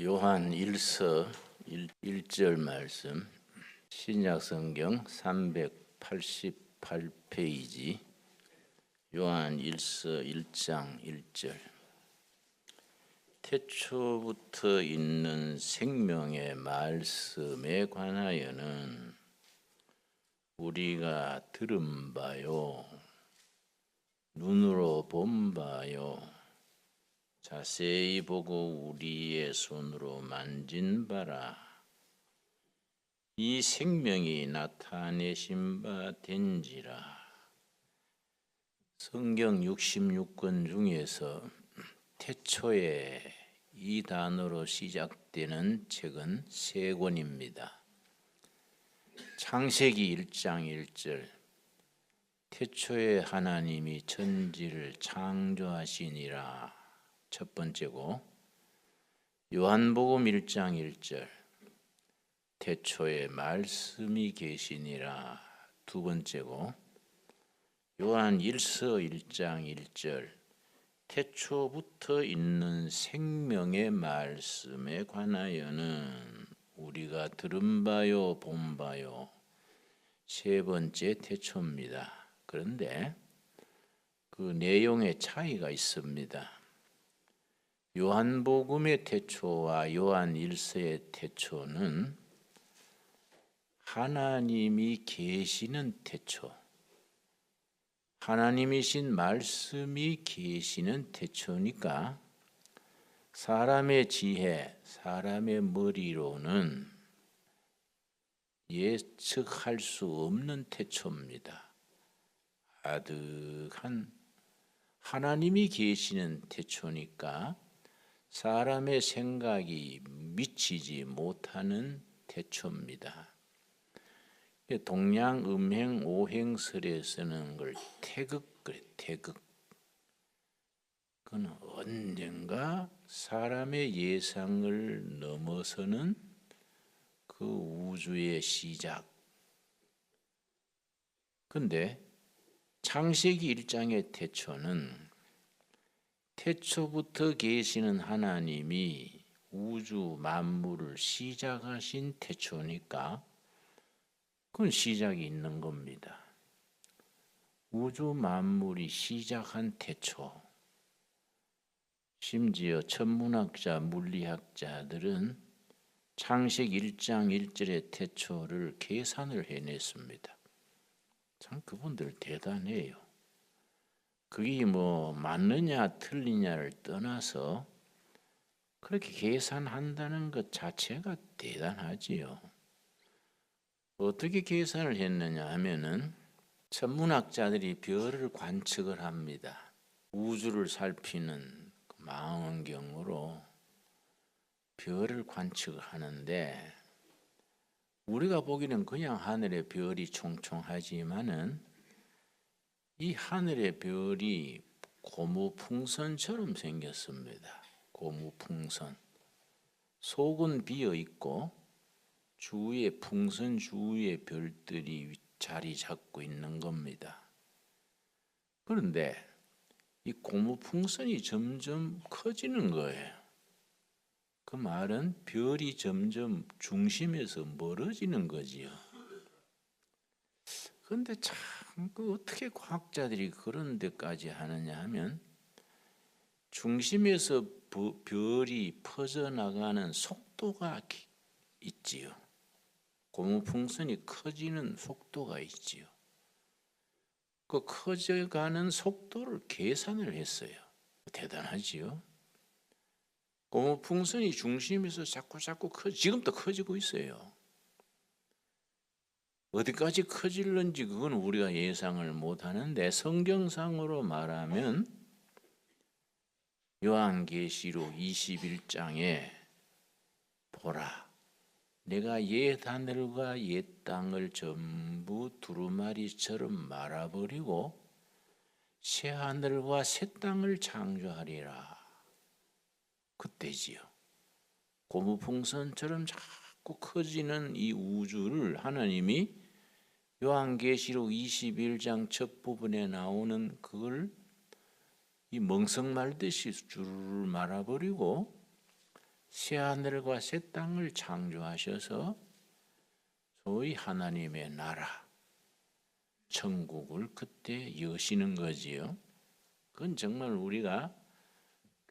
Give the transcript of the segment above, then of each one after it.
요한 1서 1절 말씀, 신약성경 388페이지, 요한 1서 1장 1절. 태초부터 있는 생명의 말씀에 관하여는 우리가 들은 바요, 눈으로 본 바요, 자세히 보고 우리의 손으로 만진 바라. 이 생명이 나타내신 바 된지라. 성경 66권 중에서 태초에 이 단어로 시작되는 책은 3권입니다. 창세기 1장 1절, 태초에 하나님이 천지를 창조하시니라, 첫 번째고, 요한복음 1장 1절, 태초에 말씀이 계시니라, 두 번째고, 요한 1서 1장 1절, 태초부터 있는 생명의 말씀에 관하여는 우리가 들은 바요, 본 바요, 세 번째 태초입니다. 그런데 그 내용에 차이가 있습니다. 요한복음의 태초와 요한 1서의 태초는 하나님이 계시는 태초, 하나님이신 말씀이 계시는 태초니까 사람의 지혜, 사람의 머리로는 예측할 수 없는 태초입니다. 아득한 하나님이 계시는 태초니까 사람의 생각이 미치지 못하는 태초입니다. 동양 음행 오행설에 쓰는 걸 태극 그래, 태극. 그건 언젠가 사람의 예상을 넘어서는 그 우주의 시작. 근데 창세기 1장의 태초는 태초부터 계시는 하나님이 우주 만물을 시작하신 태초니까 그건 시작이 있는 겁니다. 우주 만물이 시작한 태초. 심지어 천문학자, 물리학자들은 창세기 1장 1절의 태초를 계산을 해냈습니다. 참 그분들 대단해요. 그게 뭐 맞느냐 틀리냐를 떠나서 그렇게 계산한다는 것 자체가 대단하지요. 어떻게 계산을 했느냐 하면은 천문학자들이 별을 관측을 합니다. 우주를 살피는 망원경으로 별을 관측을 하는데 우리가 보기는 그냥 하늘에 별이 총총하지만은 이 하늘의 별이 고무풍선처럼 생겼습니다. 고무풍선. 속은 비어 있고 주위에 풍선 주위에 별들이 자리 잡고 있는 겁니다. 그런데 이 고무풍선이 점점 커지는 거예요. 그 말은 별이 점점 중심에서 멀어지는 거지요. 그런데 참 그 어떻게 과학자들이 그런 데까지 하느냐 하면 중심에서 별이 퍼져나가는 속도가 있지요. 고무풍선이 커지는 속도가 있지요. 그 커져가는 속도를 계산을 했어요. 대단하지요. 고무풍선이 중심에서 자꾸 지금도 커지고 있어요. 어디까지 커질는지 그건 우리가 예상을 못하는데 성경상으로 말하면 요한계시록 21장에 보라, 내가 옛 하늘과 옛 땅을 전부 두루마리처럼 말아버리고 새 하늘과 새 땅을 창조하리라. 그때지요. 고무풍선처럼 자꾸 커지는 이 우주를 하나님이 요한계시록 21장 첫 부분에 나오는 그걸 이 멍석 말듯이 줄을 말아버리고 새 하늘과 새 땅을 창조하셔서 소위 하나님의 나라, 천국을 그때 여시는 거지요. 그건 정말 우리가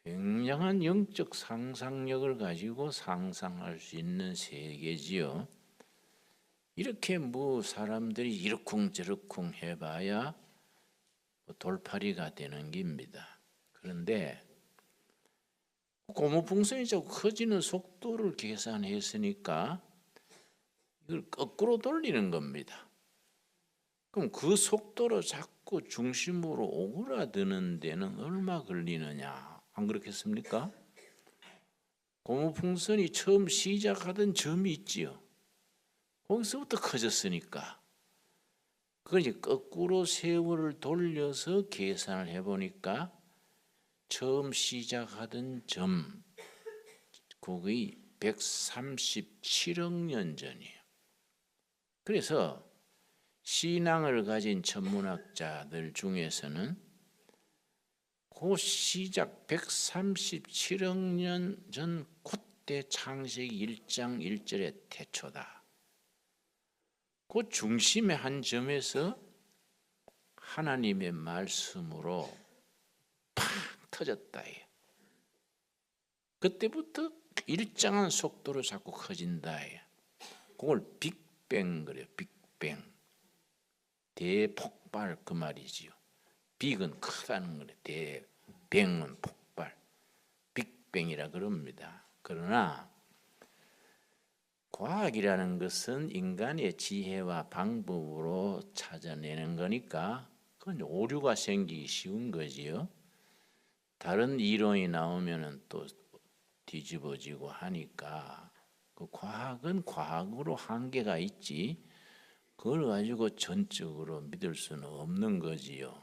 굉장한 영적 상상력을 가지고 상상할 수 있는 세계지요. 이렇게 뭐 사람들이 이러쿵저러쿵 해봐야 돌팔이가 되는 겁니다. 그런데 고무풍선이 자꾸 커지는 속도를 계산했으니까 이걸 거꾸로 돌리는 겁니다. 그럼 그 속도로 자꾸 중심으로 오그라드는 데는 얼마 걸리느냐? 안 그렇겠습니까? 고무풍선이 처음 시작하던 점이 있지요. 거기서부터 커졌으니까. 그걸 이제 거꾸로 세월을 돌려서 계산을 해보니까 처음 시작하던 점, 그게 137억 년 전이에요. 그래서 신앙을 가진 천문학자들 중에서는 그 시작 137억 년 전 그때 창세기 1장 1절의 태초다. 그 중심의 한 점에서 하나님의 말씀으로 팍 터졌다. 그때부터 일정한 속도로 자꾸 커진다. 그걸 빅뱅 그래요. 빅뱅. 대폭발 그 말이지요. 빅은 크다는 거래. 대뱅은 폭발. 빅뱅이라 그럽니다. 그러나 과학이라는 것은 인간의 지혜와 방법으로 찾아내는 거니까 그건 오류가 생기기 쉬운 거지요. 다른 이론이 나오면은 또 뒤집어지고 하니까 그 과학은 과학으로 한계가 있지 그걸 가지고 전적으로 믿을 수는 없는 거지요.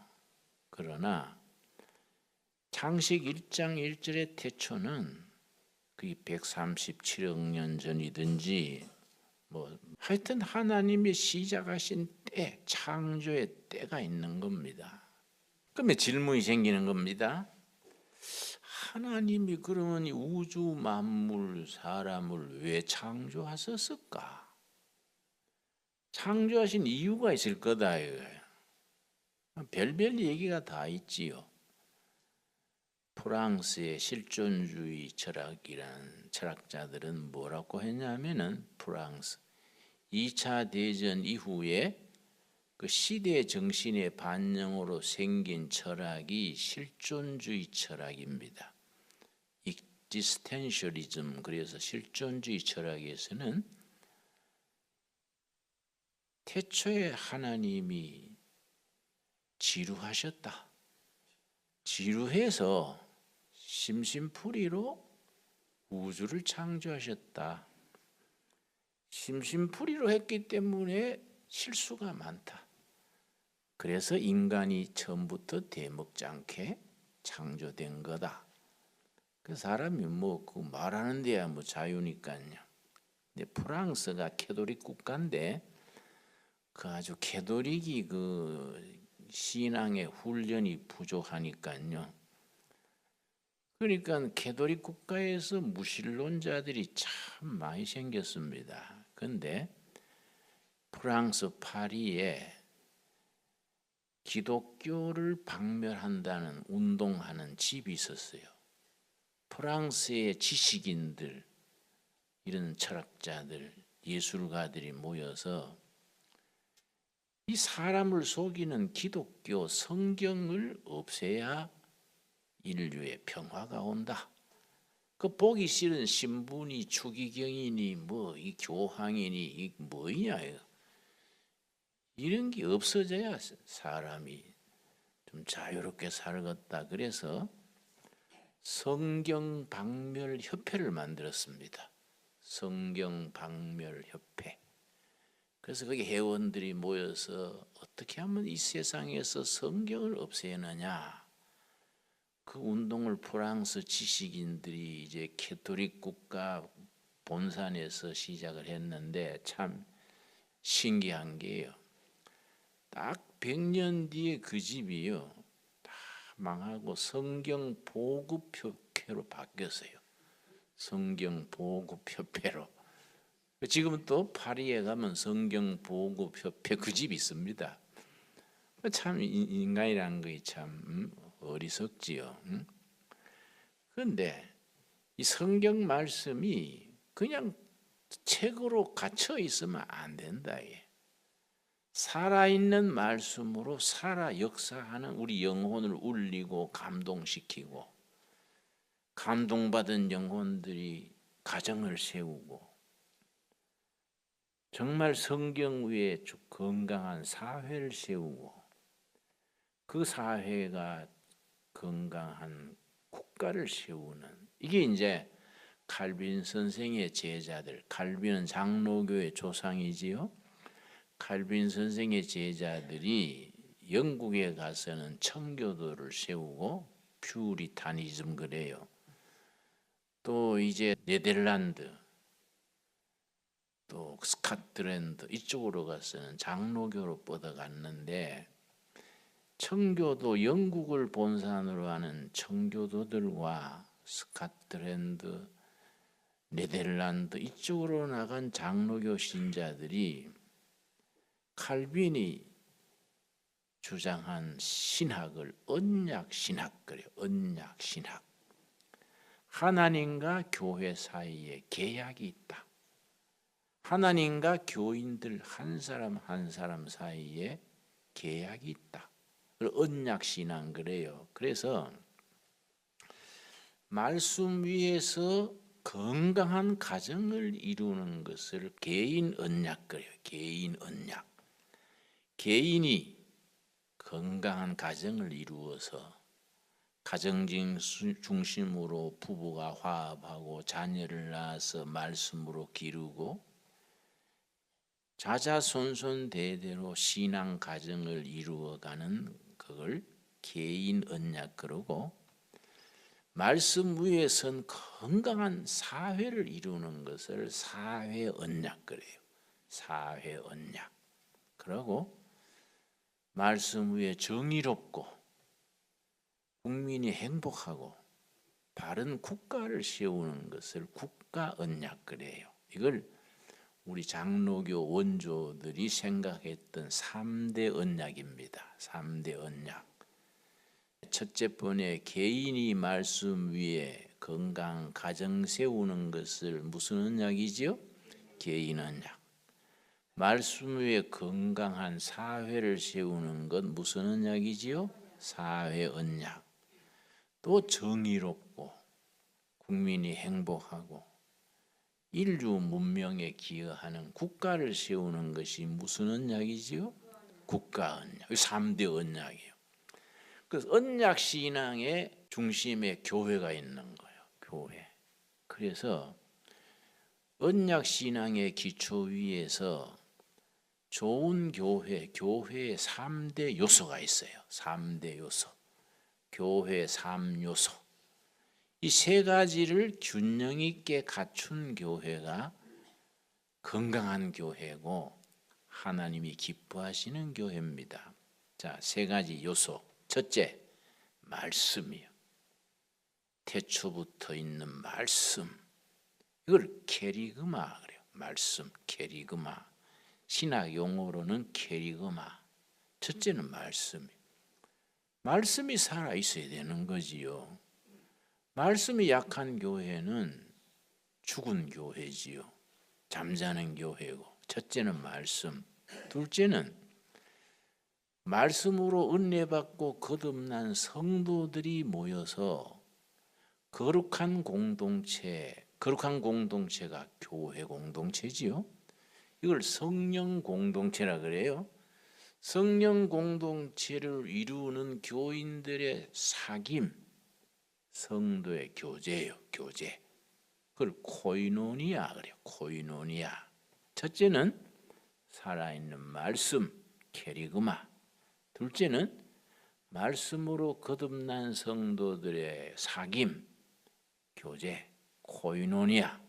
그러나 창세기 1장 1절의 태초는 그게 137억 년 전이든지 뭐 하여튼 하나님이 시작하신 때, 창조의 때가 있는 겁니다. 그러면 질문이 생기는 겁니다. 하나님이 그러면 이 우주 만물 사람을 왜 창조하셨을까? 창조하신 이유가 있을 거다 이거예요. 별별 얘기가 다 있지요. 프랑스의 실존주의 철학이라는 철학자들은 뭐라고 했냐면은 프랑스 2차 대전 이후에 그 시대 정신의 반영으로 생긴 철학이 실존주의 철학입니다. 익지스텐셜리즘 그래서 실존주의 철학에서는 태초에 하나님이 지루하셨다. 지루해서 심심풀이로 우주를 창조하셨다. 심심풀이로 했기 때문에 실수가 많다. 그래서 인간이 처음부터 대먹지 않게 창조된 거다. 그 사람이 뭐 그 말하는 데야 뭐 자유니까요. 근데 프랑스가 캐톨릭 국가인데 그 아주 캐톨릭이 그 신앙의 훈련이 부족하니까요. 그러니까 캐톨릭 국가에서 무신론자들이 참 많이 생겼습니다. 그런데 프랑스 파리에 기독교를 박멸한다는 운동하는 집이 있었어요. 프랑스의 지식인들, 이런 철학자들, 예술가들이 모여서 이 사람을 속이는 기독교 성경을 없애야 인류의 평화가 온다. 그 보기 싫은 신분이 추기경이니 뭐 이 교황이니 이 뭐냐 이런 게 없어져야 사람이 좀 자유롭게 살겠다. 그래서 성경 박멸 협회를 만들었습니다. 성경 박멸 협회. 그래서 거기 회원들이 모여서 어떻게 하면 이 세상에서 성경을 없애느냐. 그 운동을 프랑스 지식인들이 이제 캐톨릭 국가 본산에서 시작을 했는데 참 신기한 게요. 딱 100년 뒤에 그 집이요. 다 망하고 성경 보급협회로 바뀌었어요. 성경 보급협회로. 지금은 또 파리에 가면 성경 보급협회 그 집이 있습니다. 참 인간이라는 것이 참 어리석지요. 그런데 이 성경 말씀이 그냥 책으로 갇혀 있으면 안 된다. 살아있는 말씀으로 살아 역사하는 우리 영혼을 울리고 감동시키고, 감동받은 영혼들이 가정을 세우고, 정말 성경 위에 건강한 사회를 세우고, 그 사회가 건강한 국가를 세우는, 이게 이제 칼빈 선생의 제자들, 칼빈은 장로교의 조상이지요. 칼빈 선생의 제자들이 영국에 가서는 청교도를 세우고 퓨리타니즘 그래요. 또 이제 네덜란드, 또 스코틀랜드 이쪽으로 가서는 장로교로 뻗어갔는데, 청교도 영국을 본산으로 하는 청교도들과 스코틀랜드, 네덜란드 이쪽으로 나간 장로교 신자들이 칼빈이 주장한 신학을 언약 신학 그래요. 언약 신학. 하나님과 교회 사이에 계약이 있다. 하나님과 교인들 한 사람 한 사람 사이에 계약이 있다. 언약 신앙 그래요. 그래서 말씀 위에서 건강한 가정을 이루는 것을 개인 언약 그래요. 개인 언약. 개인이 건강한 가정을 이루어서 가정 중심으로 부부가 화합하고 자녀를 낳아서 말씀으로 기르고 자자손손 대대로 신앙 가정을 이루어가는 그걸 개인 언약 그러고, 말씀 위에 선 건강한 사회를 이루는 것을 사회 언약 그래요. 사회 언약. 그러고 말씀 위에 정의롭고 국민이 행복하고 바른 국가를 세우는 것을 국가 언약 그래요. 이걸 우리 장로교 원조들이 생각했던 3대 언약입니다. 3대 언약. 첫째 번에 개인이 말씀 위에 건강 가정 세우는 것을 무슨 언약이지요? 개인 언약. 말씀 위에 건강한 사회를 세우는 것 무슨 언약이지요? 사회 언약. 또 정의롭고 국민이 행복하고 인류 문명에 기여하는 국가를 세우는 것이 무슨 언약이지요? 국가 언약. 3대 언약이에요. 그래서 언약 신앙의 중심에 교회가 있는 거예요. 교회. 그래서 언약 신앙의 기초 위에서 좋은 교회, 교회의 3대 요소가 있어요. 3대 요소. 교회 3요소. 이 세 가지를 균형 있게 갖춘 교회가 건강한 교회고 하나님이 기뻐하시는 교회입니다. 자, 세 가지 요소. 첫째, 말씀이요. 태초부터 있는 말씀. 이걸 캐리그마 그래요. 말씀, 캐리그마. 신학 용어로는 캐리그마. 첫째는 말씀이에요. 말씀이 살아 있어야 되는 거지요. 말씀이 약한 교회는 죽은 교회지요. 잠자는 교회고. 첫째는 말씀. 둘째는 말씀으로 은혜받고 거듭난 성도들이 모여서 거룩한 공동체가 교회 공동체지요. 이걸 성령 공동체라 그래요. 성령 공동체를 이루는 교인들의 사귐, 성도의 교제예요. 교제. 그걸 코이노니아 그래요. 코이노니아. 첫째는 살아있는 말씀, 캐리그마. 둘째는 말씀으로 거듭난 성도들의 사귐, 교제, 코이노니아.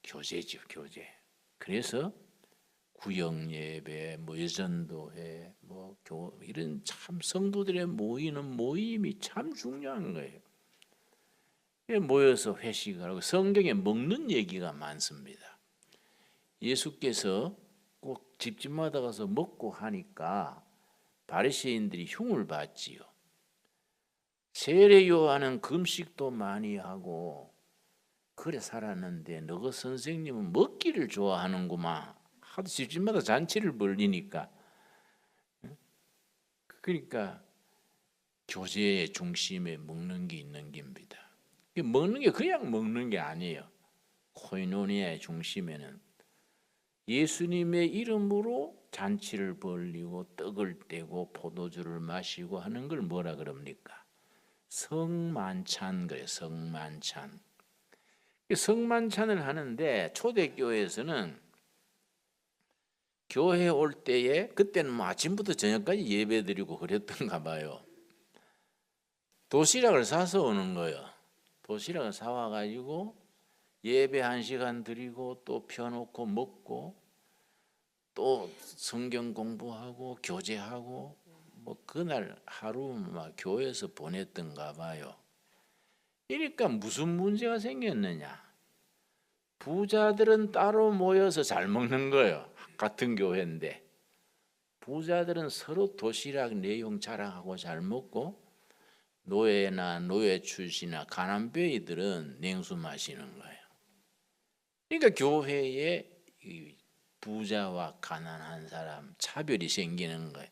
교제죠. 교제. 그래서 구역 예배, 예전도회, 이런 참 성도들의 모이는 모임이 참 중요한 거예요. 모여서 회식을 하고 성경에 먹는 얘기가 많습니다. 예수께서 꼭 집집마다 가서 먹고 하니까 바리새인들이 흉을 봤지요. 세례 요한은 금식도 많이 하고 그래 살았는데 너가 선생님은 먹기를 좋아하는구만. 하도 집집마다 잔치를 벌리니까. 그러니까 교제의 중심에 먹는 게 있는 겁니다. 먹는 게 그냥 먹는 게 아니에요. 코이노니아의 중심에는 예수님의 이름으로 잔치를 벌리고 떡을 떼고 포도주를 마시고 하는 걸 뭐라 그럽니까? 성만찬 그래요. 성만찬. 성만찬을 하는데 초대교회에서는 교회 올 때에 그때는 뭐 아침부터 저녁까지 예배드리고 그랬던가 봐요. 도시락을 사서 오는 거예요. 도시락을 사와가지고 예배 1시간 드리고 또 펴놓고 먹고 또 성경 공부하고 교제하고 뭐 그날 하루 막 교회에서 보냈던가 봐요. 그러니까 무슨 문제가 생겼느냐? 부자들은 따로 모여서 잘 먹는 거예요. 같은 교회인데 부자들은 서로 도시락 내용 자랑하고 잘 먹고 노예나 노예 출신이나 가난뱅이들은 냉수 마시는 거예요. 그러니까 교회에 부자와 가난한 사람 차별이 생기는 거예요.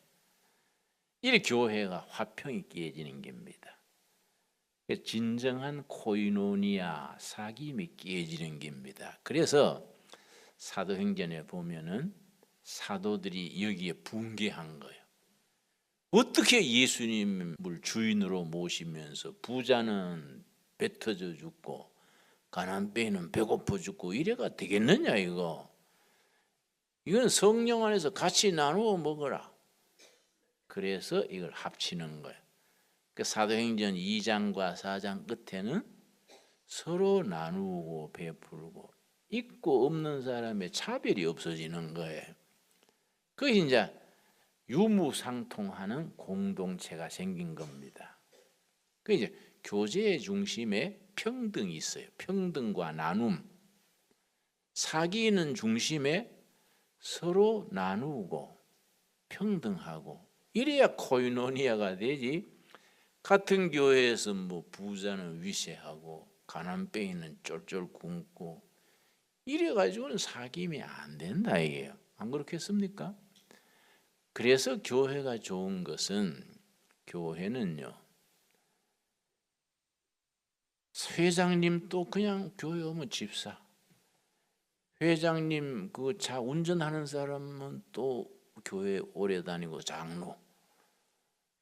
이 교회가 화평이 깨지는 겁니다. 진정한 코이노니아 사귐이 깨지는 겁니다. 그래서 사도행전에 보면은 사도들이 여기에 붕괴한 거예요. 어떻게 예수님을 주인으로 모시면서 부자는 배 터져 죽고 가난뱅이는 배고파 죽고 이래가 되겠느냐 이거. 이건 성령 안에서 같이 나누어 먹어라. 그래서 이걸 합치는 거예요. 그 사도행전 2장과 4장 끝에는 서로 나누고 베풀고 있고 없는 사람의 차별이 없어지는 거예요. 그게 이제 유무상통하는 공동체가 생긴 겁니다. 그 이제 교제의 중심에 평등이 있어요. 평등과 나눔. 사귀는 중심에 서로 나누고 평등하고 이래야 코이노니아가 되지. 같은 교회에서 뭐 부자는 위세하고 가난뱅이는 쫄쫄 굶고 이래 가지고는 사귐이 안 된다 이게요. 안 그렇겠습니까? 그래서 교회가 좋은 것은 교회는요. 회장님 또 그냥 교회 오면 집사. 회장님 그 차 운전하는 사람은 또 교회 오래 다니고 장로.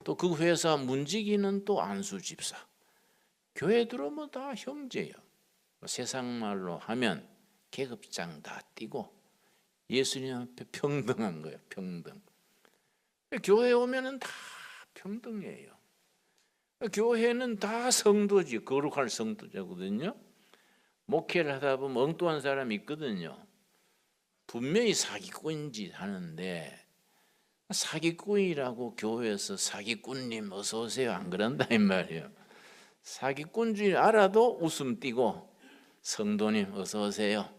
또 그 회사 문지기는 또 안수 집사. 교회 들어오면 다 형제예요. 세상 말로 하면 계급장 다 띄고 예수님 앞에 평등한 거예요. 평등. 교회 오면은 다 평등해요. 교회는 다 성도지. 거룩할 성도자거든요. 목회를 하다 보면 엉뚱한 사람이 있거든요. 분명히 사기꾼 짓 하는데 사기꾼이라고 교회에서 사기꾼님 어서 오세요 안 그런다 이 말이에요. 사기꾼 줄 알아도 웃음 띄고 성도님 어서 오세요.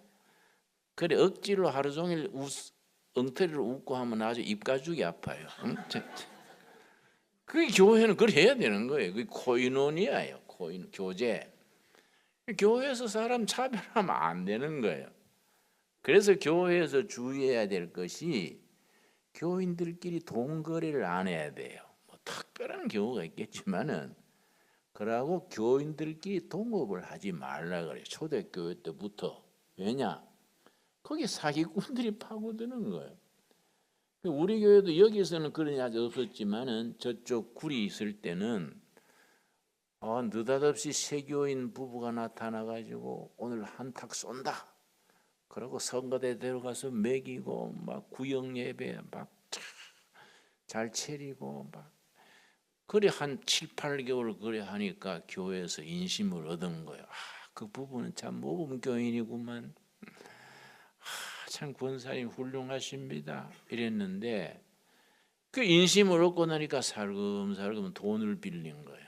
그래 억지로 하루 종일 엉터리로 웃고 하면 아주 입가죽이 아파요. 응? 그 교회는 그래 해야 되는 거예요. 그게 코이노니아예요. 교제. 교회에서 사람 차별하면 안 되는 거예요. 그래서 교회에서 주의해야 될 것이 교인들끼리 돈거래를 안 해야 돼요. 뭐 특별한 경우가 있겠지만은 그러고 교인들끼리 동업을 하지 말라 그래요. 초대교회 때부터. 왜냐? 거기 사기꾼들이 파고드는 거예요. 우리 교회도 여기서는 그런 일이 아직 없었지만은 저쪽 굴이 있을 때는 느닷없이 세교인 부부가 나타나가지고 오늘 한탁 쏜다. 그러고 선거대 들어가서 먹이고 막 구역 예배 막 잘 차리고 막 그래 한 7, 8개월 그래 하니까 교회에서 인심을 얻은 거예요. 그 부부는 참 모범 교인이구만. 참 권사님 훌륭하십니다. 이랬는데 그 인심을 얻고 나니까 살금살금 돈을 빌린 거예요.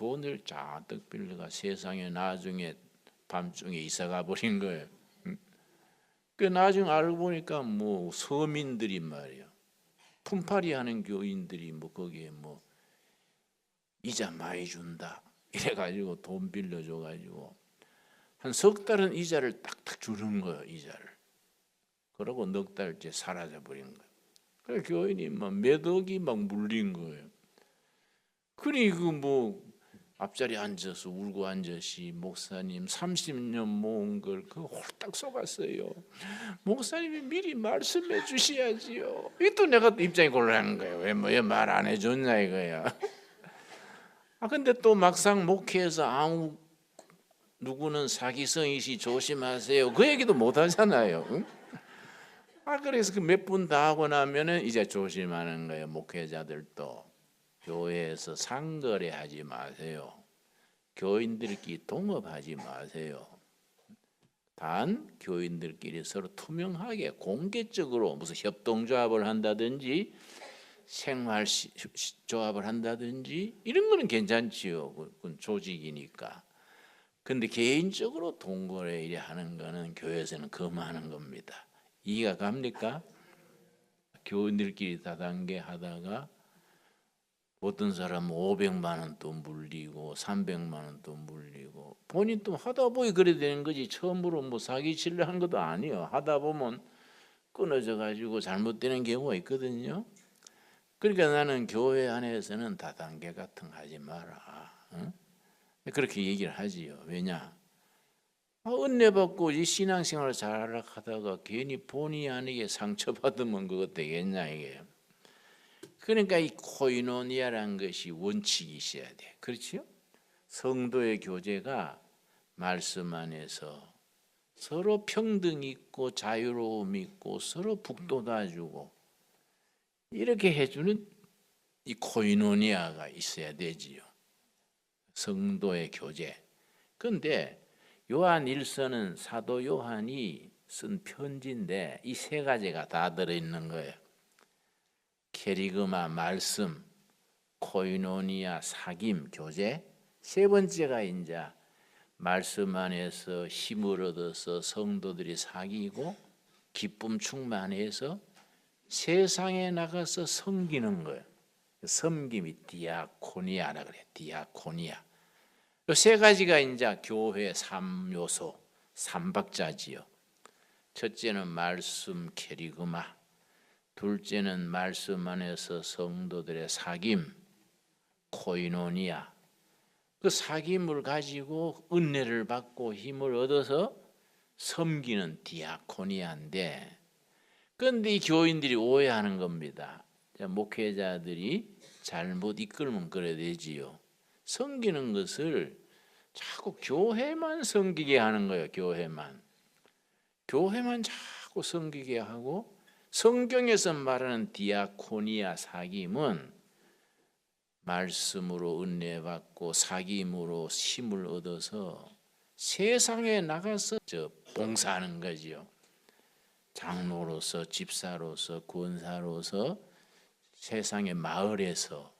돈을 잔뜩 빌려가 세상에 나중에 밤중에 이사가 버린 거예요. 그 나중에 알고 보니까 뭐 서민들이 말이야, 품팔이 하는 교인들이 뭐 거기에 뭐 이자 많이 준다 이래가지고 돈 빌려줘가지고 한 석 달은 이자를 딱딱 주는 거예요. 이자를. 그러고 넉 달째 사라져 버린 거예요. 그래서 교인이 막 몇 억이 막 물린 거예요. 그니 그 뭐 앞자리에 앉아서 울고 앉으시 목사님 30년 모은 걸 그 홀딱 속았어요. 목사님이 미리 말씀해 주셔야지요. 이 또 내가 입장이 곤란한 거예요. 왜 말 안 해줬냐 이거야. 근데 또 막상 목회에서 아무 누구는 사기성이시 조심하세요. 그 얘기도 못 하잖아요. 응? 그래서 그 몇 분 다 하고 나면은 이제 조심하는 거예요. 목회자들도 교회에서 상거래하지 마세요. 교인들끼리 동업하지 마세요. 단 교인들끼리 서로 투명하게 공개적으로 무슨 협동조합을 한다든지 생활조합을 한다든지 이런 거는 괜찮지요. 그건 조직이니까. 근데 개인적으로 동거래 이래 하는 거는 교회에서는 금하는 겁니다. 이해가 갑니까? 교인들끼리 다단계 하다가 어떤 사람은 500만 원 또 물리고 300만 원 또 물리고 본인 또 하다 보니 그래 되는 거지. 처음으로 뭐 사기치려 한 것도 아니에요. 하다 보면 끊어져 가지고 잘못되는 경우가 있거든요. 그러니까 나는 교회 안에서는 다단계 같은 거 하지 마라. 응? 그렇게 얘기를 하지요. 왜냐? 은혜 받고 이 신앙생활을 잘 하다가 괜히 본의 아니게 상처받으면 그거 되겠냐 이게. 그러니까 이 코이노니아라는 것이 원칙이 있어야 돼. 그렇죠? 성도의 교제가 말씀 안에서 서로 평등 있고 자유로움 있고 서로 북돋아주고 이렇게 해주는 이 코이노니아가 있어야 되지요. 성도의 교제. 그런데 요한 1서는 사도 요한이 쓴 편지인데 이 세 가지가 다 들어있는 거예요. 케리그마 말씀, 코이노니아 사귐 교제. 세 번째가 이제 말씀 안에서 힘을 얻어서 성도들이 사귀고 기쁨 충만해서 세상에 나가서 섬기는 거예요. 섬김이 디아코니아라 그래. 디아코니아. 이 세 가지가 이제 교회 3요소, 3박자지요. 첫째는 말씀 케리그마, 둘째는 말씀 안에서 성도들의 사귐, 코이노니아. 그 사귐을 가지고 은혜를 받고 힘을 얻어서 섬기는 디아코니아인데, 그런데 이 교인들이 오해하는 겁니다. 목회자들이 잘못 이끌면 그래 되지요. 섬기는 것을 자꾸 교회만 섬기게 하는 거예요. 교회만 자꾸 섬기게 하고, 성경에서 말하는 디아코니아 사귐은 말씀으로 은혜 받고 사귐으로 힘을 얻어서 세상에 나가서 봉사하는 거지요. 장로로서, 집사로서, 권사로서 세상의 마을에서,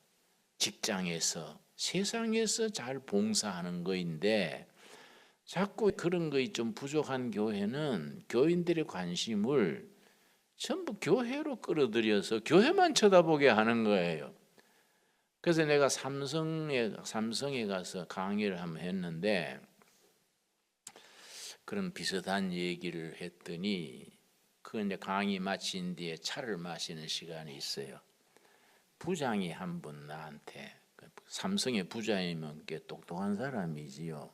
직장에서, 세상에서 잘 봉사하는 거인데, 자꾸 그런 것이 좀 부족한 교회는 교인들의 관심을 전부 교회로 끌어들여서 교회만 쳐다보게 하는 거예요. 그래서 내가 삼성에 가서 강의를 한번 했는데, 그런 비슷한 얘기를 했더니 그 이제 강의 마친 뒤에 차를 마시는 시간이 있어요. 부장이 한 분 나한테, 삼성의 부장이면 꽤 똑똑한 사람이지요.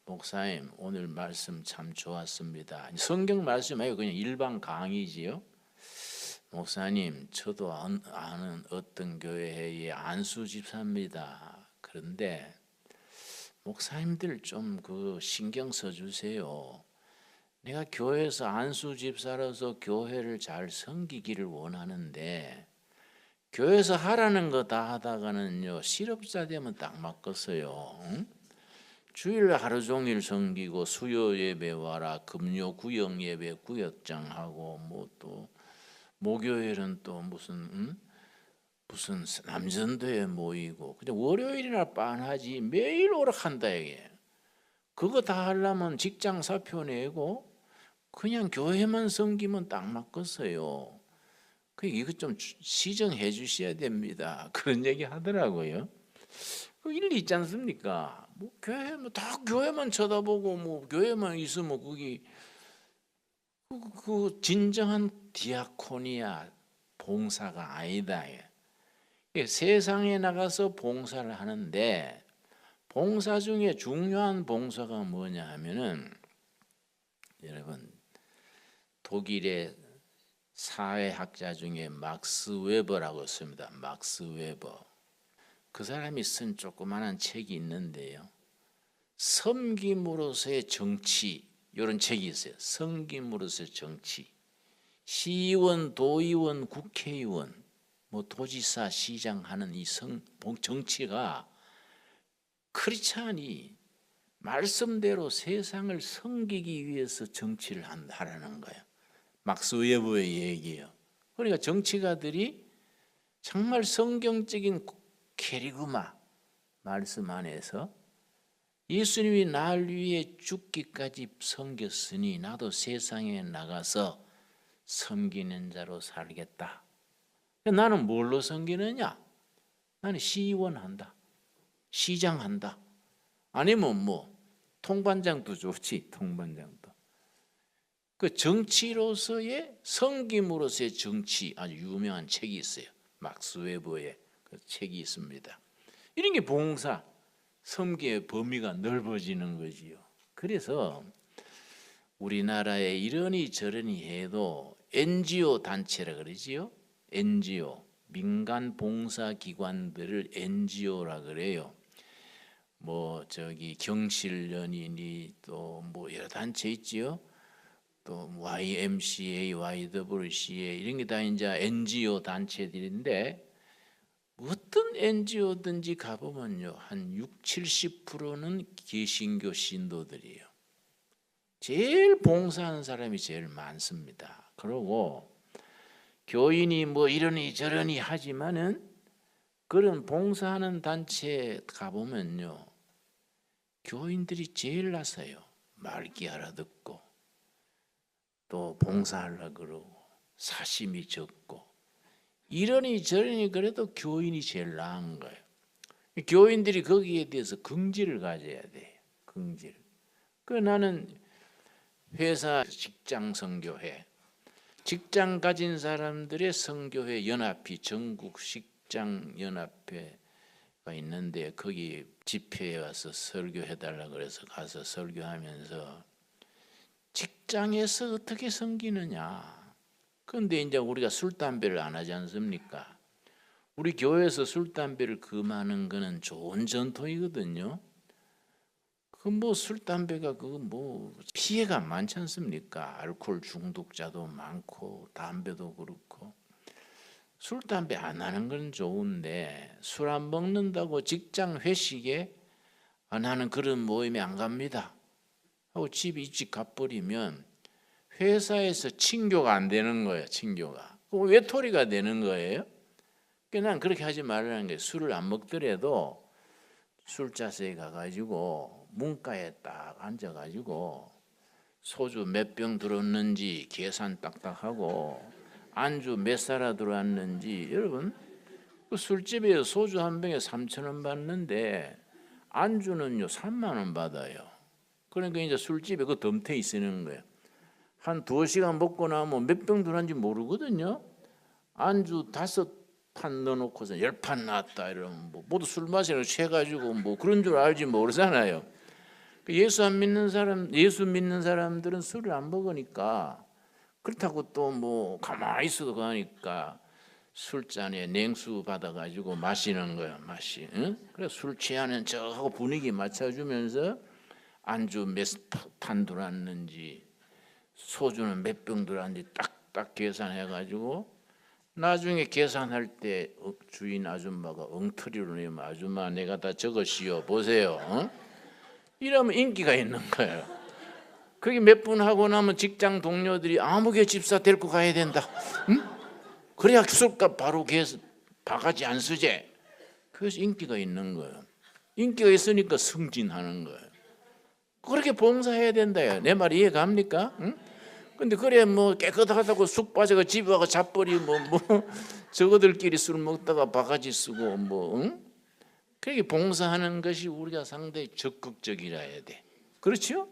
목사님 오늘 말씀 참 좋았습니다. 성경 말씀 아니고 그냥 일반 강의지요. 목사님 저도 아는 어떤 교회의 안수 집사입니다. 그런데 목사님들 좀 그 신경 써주세요. 내가 교회에서 안수 집사로서 교회를 잘 섬기기를 원하는데 교회에서 하라는 거 다 하다가는요 실업자 되면 딱 맞겠어요. 응? 주일 하루 종일 섬기고 수요 예배 와라, 금요 구역 예배 구역장 하고 뭐 또 목요일은 또 무슨 무슨 남전도에 모이고 그냥 월요일이나 빤하지 매일 오락한다 이게. 그거 다 하려면 직장 사표 내고 그냥 교회만 섬기면 딱 맞겠어요. 그 이거 좀 시정해 주셔야 됩니다. 그런 얘기 하더라고요. 그 일리 있지 않습니까? 뭐 교회 뭐 다 교회만 쳐다보고 뭐 교회만 있으면 그게 그 진정한 디아코니아 봉사가 아니다. 세상에 나가서 봉사를 하는데 봉사 중에 중요한 봉사가 뭐냐 하면은 여러분 독일의 사회학자 중에 막스 웨버라고 있습니다. 막스 웨버. 그 사람이 쓴 조그마한 책이 있는데요. 섬김으로서의 정치 이런 책이 있어요. 섬김으로서의 정치. 시의원, 도의원, 국회의원, 뭐 도지사, 시장 하는 이 정치가 크리스찬이 말씀대로 세상을 섬기기 위해서 정치를 한다라는 거예요. 막스 웨버의 얘기예요. 그러니까 정치가들이 정말 성경적인 캐리그마 말씀 안에서 예수님이 날 위해 죽기까지 섬겼으니 나도 세상에 나가서 섬기는 자로 살겠다. 나는 뭘로 섬기느냐? 나는 시의원한다. 시장한다. 아니면 뭐 통반장도 좋지. 통반장도. 그 정치로서의 섬김으로서의 정치 아주 유명한 책이 있어요. 막스 웨버의 그 책이 있습니다. 이런 게 봉사, 섬기의 범위가 넓어지는 거지요. 그래서 우리나라에 이러니 저러니 해도 NGO 단체라 그러지요. NGO, 민간 봉사 기관들을 NGO라 그래요. 뭐 저기 경실련이니 또 뭐 여러 단체 있지요. 또 YMCA, YWCA 이런 게 다 이제 NGO 단체들인데 어떤 NGO든지 가보면요 한 60-70%는 개신교 신도들이에요. 제일 봉사하는 사람이 제일 많습니다. 그리고 교인이 뭐 이러니 저러니 하지만은 그런 봉사하는 단체에 가보면요 교인들이 제일 나서요. 말귀 알아듣고 또 봉사하려고 그러고 사심이 적고 이러니 저러니 그래도 교인이 제일 나은 거예요. 교인들이 거기에 대해서 긍지를 가져야 돼요. 긍지를. 그 나는 회사 직장 선교회, 직장 가진 사람들의 선교회 연합회, 전국 직장 연합회가 있는데 거기 집회에 와서 설교해달라 그래서 가서 설교하면서 직장에서 어떻게 섬기느냐. 그런데 이제 우리가 술 담배를 안 하지 않습니까? 우리 교회에서 술 담배를 금하는 거는 좋은 전통이거든요. 그 뭐 술 담배가 그 뭐 피해가 많지 않습니까? 알코올 중독자도 많고 담배도 그렇고 술 담배 안 하는 건 좋은데 술 안 먹는다고 직장 회식에 나는 그런 모임에 안 갑니다 하고 집 일찍 가버리면 회사에서 친교가 안 되는 거예요. 친교가 외톨이가 되는 거예요. 그러니까 난 그렇게 하지 말라는 게 술을 안 먹더라도 술자리에 가가지고 문가에 딱 앉아가지고 소주 몇 병 들었는지 계산 딱딱하고 안주 몇 사라 들어왔는지 여러분 그 술집에서 소주 한 병에 3,000원 받는데 안주는요 3만 원 받아요. 그러니까 이제 술집에 그 덤태이 쓰는 거예요. 한 2시간 먹고 나면 몇 병 들어왔는지 모르거든요. 안주 5판 넣어놓고서 10판 나왔다 이러면 뭐 모두 술 마시는 취해가지고 뭐 그런 줄 알지 모르잖아요. 예수 믿는 사람들은 술을 안 먹으니까 그렇다고 또 뭐 가만히 있어도 가니까 술잔에 냉수 받아가지고 마시는 거야 마시. 응? 그래 술 취하는 척하고 분위기 맞춰주면서 안주 몇 판 들어왔는지 소주는 몇 병 들어왔는지 딱딱 계산해가지고 나중에 계산할 때 주인 아줌마가 엉터리로 내면 아줌마 내가 다 적었시오 보세요. 어? 이러면 인기가 있는 거예요. 그게 몇 분 하고 나면 직장 동료들이 아무개 집사 데리고 가야 된다. 응? 그래야 술값 바로 바가지 안 쓰제. 그래서 인기가 있는 거예요. 인기가 있으니까 승진하는 거예요. 그렇게 봉사해야 된다요. 내 말 이해 갑니까? 응? 근데 그래 뭐 깨끗하다고 쑥 빠져가 집에 와가 잡버리고 뭐 저거들끼리 술 먹다가 바가지 쓰고 뭐 응? 그렇게 봉사하는 것이 우리가 상당히 적극적이라 해야 돼. 그렇죠?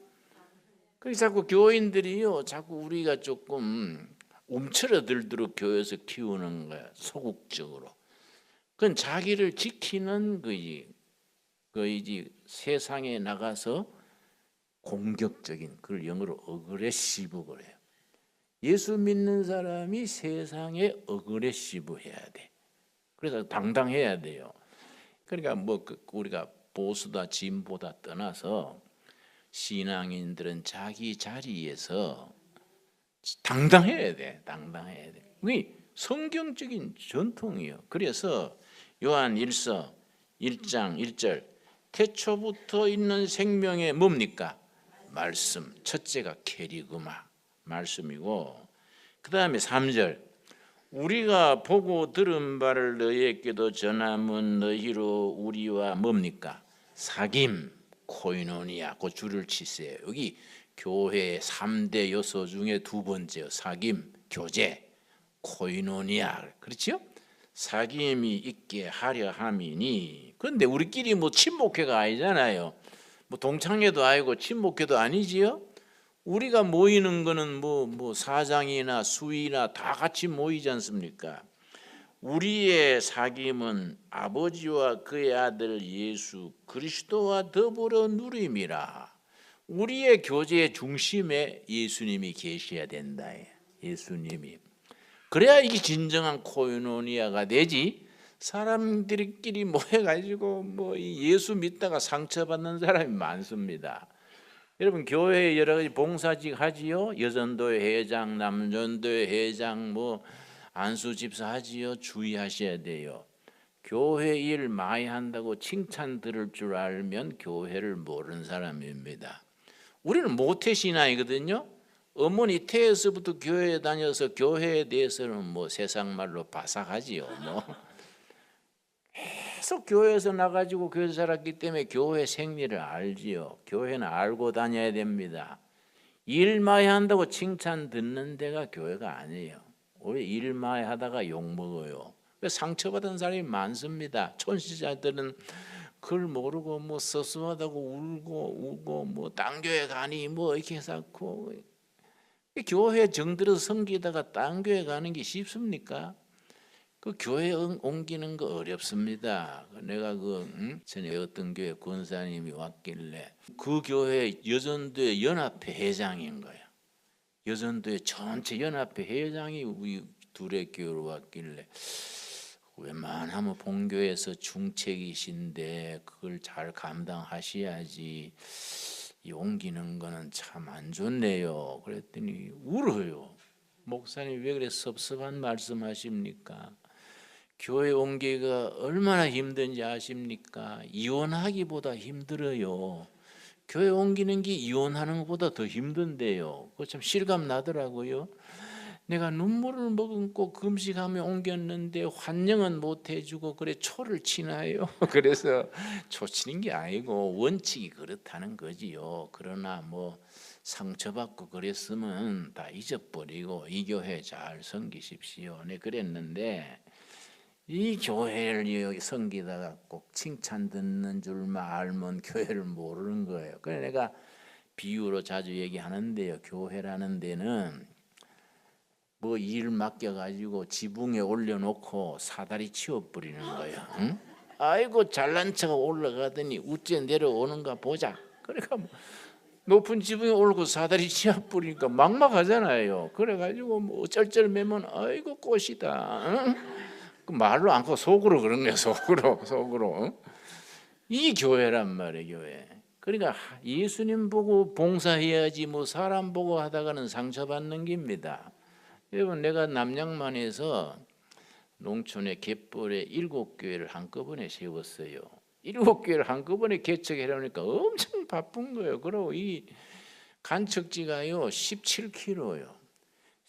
그래서 자꾸 교인들이요, 자꾸 우리가 조금 움츠러들도록 교회에서 키우는 거야, 소극적으로. 그건 자기를 지키는 거이지 세상에 나가서 공격적인, 그걸 영어로 어그레시브 그래요. 예수 믿는 사람이 세상에 어그레시브 해야 돼. 그래서 당당해야 돼요. 그러니까 뭐 우리가 보수다 진보다 떠나서 신앙인들은 자기 자리에서 당당해야 돼. 당당해야 돼. 그게 성경적인 전통이에요. 그래서 요한 1서 1장 1절 태초부터 있는 생명의 뭡니까? 말씀. 첫째가 캐리그마 말씀이고, 그 다음에 3절 우리가 보고 들은 바를 너희에게도 전함은 너희로 우리와 뭡니까? 사귐, 코이노니아. 그 줄을 치세요. 여기 교회의 3대 요소 중에 두 번째요. 사귐, 교제, 코이노니아. 그렇죠? 사귐이 있게 하려 함이니. 그런데 우리끼리 뭐 친목회가 아니잖아요. 뭐 동창회도 아니고 친목회도 아니지요. 우리가 모이는 거는 뭐 사장이나 수위나 다 같이 모이지 않습니까? 우리의 사귐은 아버지와 그의 아들 예수 그리스도와 더불어 누림이라. 우리의 교제의 중심에 예수님이 계셔야 된다. 예수님이. 그래야 이게 진정한 코이노니아가 되지. 사람들끼리 모여가지고 뭐 예수 믿다가 상처받는 사람이 많습니다. 여러분 교회에 여러 가지 봉사직 하지요. 여전도회 회장, 남전도회 회장, 뭐 안수 집사 하지요. 주의하셔야 돼요. 교회 일 많이 한다고 칭찬 들을 줄 알면 교회를 모르는 사람입니다. 우리는 모태 신앙이거든요. 어머니 태에서부터 교회에 다녀서 교회에 대해서는 뭐 세상 말로 바삭하지요. 뭐 계속 교회에서 나가지고 교회에서 살았기 때문에 교회 생리를 알지요. 교회는 알고 다녀야 됩니다. 일 많이 한다고 칭찬 듣는 데가 교회가 아니에요. 우리 일 많이 하다가 욕먹어요. 상처받은 사람이 많습니다. 촌시자들은 그걸 모르고 뭐 서슴하다고 울고 뭐 딴 교회 가니 뭐 이렇게 해서고, 교회 정들어서 섬기다가 딴 교회 가는 게 쉽습니까? 그 교회 옮기는 거 어렵습니다. 내가 전에 어떤 교회 권사님이 왔길래 그 교회 여전도회 연합회 회장인 거야. 여전도회 전체 연합회 회장이 우리 둘의 교회로 왔길래 웬만하면 본교회에서 중책이신데 그걸 잘 감당하셔야지 이 옮기는 거는 참 안 좋네요. 그랬더니 울어요. 목사님 왜 그래 섭섭한 말씀하십니까? 교회 옮기기가 얼마나 힘든지 아십니까? 이혼하기보다 힘들어요. 교회 옮기는 게 이혼하는 것보다 더 힘든데요. 그거 참 실감 나더라고요. 내가 눈물을 머금고 금식하며 옮겼는데 환영은 못 해주고 그래 초를 치나요? 그래서 초 치는 게 아니고 원칙이 그렇다는 거지요. 그러나 뭐 상처받고 그랬으면 다 잊어버리고 이 교회 잘 섬기십시오. 네 그랬는데 이 교회를 섬기다가 꼭 칭찬 듣는 줄만 알면 교회를 모르는 거예요. 그래서 내가 비유로 자주 얘기하는데요. 교회라는 데는 뭐 일 맡겨가지고 지붕에 올려놓고 사다리 치워버리는 거야. 응? 아이고 잘난 척 올라가더니 우째 내려오는가 보자. 그러니까 뭐 높은 지붕에 올고 사다리 치워버리니까 막막하잖아요. 그래가지고 뭐 쩔쩔매면 아이고 꽃이다. 응? 그 말로 않고 속으로 그런 거야. 속으로. 응? 이 교회란 말이에요. 교회. 그러니까 예수님 보고 봉사해야지 뭐 사람 보고 하다가는 상처받는 겁니다. 여러분 내가 남양만에서 농촌의 갯벌에 7교회를 한꺼번에 세웠어요. 7교회를 한꺼번에 개척하려니까 엄청 바쁜 거예요. 그리고 이 간척지가요 17km요.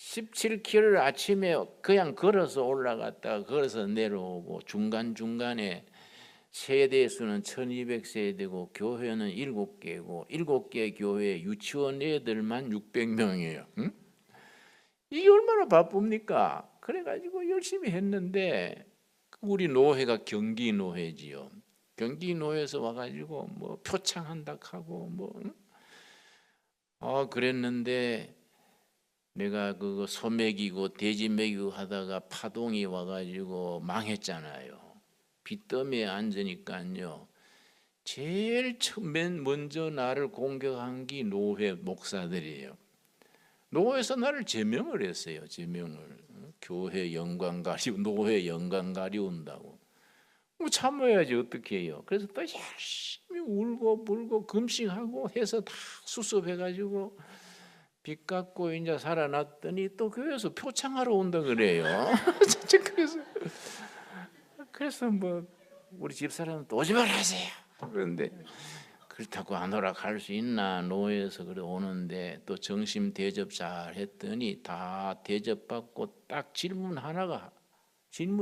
17km를 아침에 그냥 걸어서 올라갔다가 걸어서 내려오고 중간중간에 세대수는 1200세대고 교회는 7개고 7개 교회 유치원 애들만 600명이에요. 응? 이게 얼마나 바쁩니까? 그래가지고 열심히 했는데 우리 노회가 경기 노회지요. 경기 노회에서 와가지고 뭐 표창한다 하고 뭐 그랬는데 내가 그거 소 먹이고 돼지 먹이고 하다가 파동이 와가지고 망했잖아요. 빚더미에 앉으니까요. 제일 맨 먼저 나를 공격한 게 노회 목사들이에요. 노회에서 나를 제명을 했어요. 제명을. 교회 영광 가리우 노회 영광 가리운다고. 뭐 참아야지 어떻게 해요. 그래서 또 열심히 울고 불고 금식하고 해서 다 수습해가지고 빚 갚고 이제 살아났더니 또 교회에서 표창하러 온다 그래요. 그래서 뭐 우리 집사람은 또 오지 말라세요. 그런데 그렇다고 안 오라 갈 수 있나? 노예에서 그래 오는데 또 정심 대접 잘 했더니 다 대접받고 딱 질문이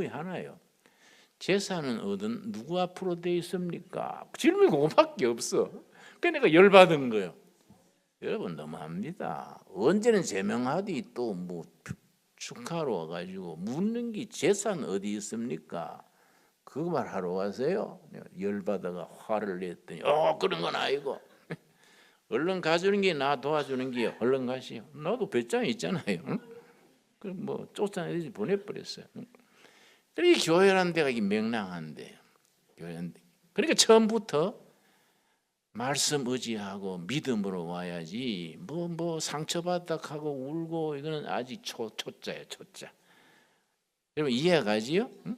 하나예요. 재산은 어떤 누구 앞으로 돼 있습니까? 질문이 그거밖에 없어. 그러니까 열받은 거예요. 여러분 너무합니다. 언제는 제명하디 또 뭐 축하로 와가지고 묻는 게 재산 어디 있습니까? 그거 말하러 와서요. 열받아가 화를 냈더니 그런 건 아니고 얼른 가주는 게 나 도와주는 게 얼른 가시오. 나도 배짱이 있잖아요. 응? 그럼 뭐 쫓아내지 보내버렸어요. 이 교회라는 데가 명랑한데 그러니까 처음부터 말씀 의지하고 믿음으로 와야지 뭐 상처받다 하고 울고 이거는 아직 초짜예요. 초짜. 여러분 이해가지요? 응?